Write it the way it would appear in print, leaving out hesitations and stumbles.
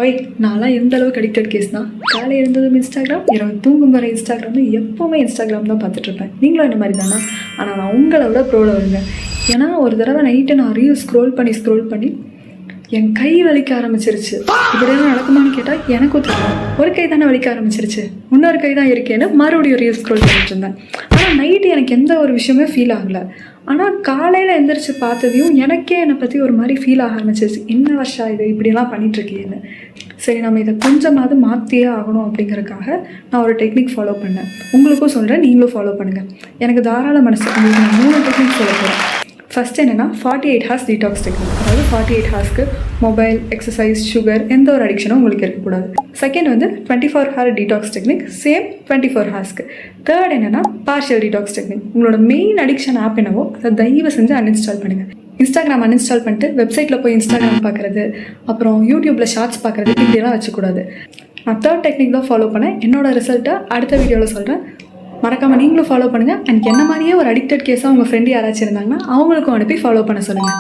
Y நான்லாம் எந்த அளவுக்கு அடிக்டட் கேஸ் தான். காலை எழுந்ததும் இன்ஸ்டாகிராம், இரவு தூங்கும் வரை இன்ஸ்டாகிராம், எப்போவுமே இன்ஸ்டாகிராம் தான் பார்த்துட்ருப்பேன். நீங்களும் இந்த மாதிரி தானா? ஆனால் நான் உங்களை விட ப்ரோவில் வருங்க. ஏன்னா ஒரு தடவை நைட்டு நான் ரீல்ஸ் ஸ்க்ரோல் பண்ணி என் கை வலிக்க ஆரம்பிச்சிருச்சு. இப்படியெல்லாம் நடக்குமான்னு கேட்டால் எனக்கும் தெரியும். ஒரு கை தானே வலிக்க ஆரம்பிச்சிருச்சு, இன்னொரு கை தான் இருக்கேன்னு மறுபடியும் ரீல்ஸ் ஸ்க்ரோல் பண்ணிட்டு இருந்தேன். ஆனால் நைட்டு எனக்கு எந்த ஒரு விஷயமே ஃபீல் ஆகலை. ஆனால் காலையில் எழுந்திரிச்சு பார்த்ததையும் எனக்கே என்னை பற்றி ஒரு மாதிரி ஃபீல் ஆக ஆரம்பிச்சிருச்சு. என்ன வருஷம் இது இப்படியெல்லாம் பண்ணிகிட்ருக்கேன்னு. சரி, நம்ம இதை கொஞ்சமாவது மாற்றியே ஆகணும் அப்படிங்கிறதுக்காக நான் ஒரு டெக்னிக் ஃபாலோ பண்ணேன். உங்களுக்கும் சொல்கிறேன், நீங்களும் ஃபாலோ பண்ணுங்கள். எனக்கு தாராள மனசு. உங்களுக்கு நான் 3 டெக்னிக் சொல்ல போகிறேன். ஃபஸ்ட்டு என்னென்னா 48 ஹார்ஸ் டீடாக்ஸ் டெக்னிக். அதாவது 48 ஹார்ஸ்க்கு மொபைல், எக்ஸசைஸ், சுகர் எந்த ஒரு அடிக்ஷனும் உங்களுக்கு இருக்கக்கூடாது. செகண்ட் வந்து 24 ஹார் டீடாக்ஸ் டெக்னிக், சேம் 24 ஹார்ஸ்க்கு. தேர்ட் என்னென்னா பார்ஷியல் டீடாக்ஸ் டெக்னிக். உங்களோட மெயின் அடிக்ஷன் ஆப் என்னவோ அதை தயவு செஞ்சு அன்இன்ஸ்டால் பண்ணுங்கள். இன்ஸ்டாகிராம் அன்இன்ஸ்டால் பண்ணிட்டு வெப்சைட்டில் போய் இன்ஸ்டாகிராம் பார்க்குறது, அப்புறம் யூடியூப்பில் ஷார்ட்ஸ் பார்க்குறது, இப்படியெல்லாம் வச்சுக்கூடாது. நான் தேர்ட் டெக்னிக் தான் ஃபாலோ பண்ணேன். என்னோட ரிசல்ட்டை அடுத்த வீடியோவில் சொல்கிறேன். மறக்காமல் நீங்களும் ஃபாலோ பண்ணுங்கள். அண்ட் என்ன மாதிரியே ஒரு அடிக்டட் கேஸாக உங்கள் ஃப்ரெண்டு யாராச்சும் இருந்தாங்கன்னா அவங்களுக்கும் அனுப்பி ஃபாலோ பண்ண சொல்லுங்கள்.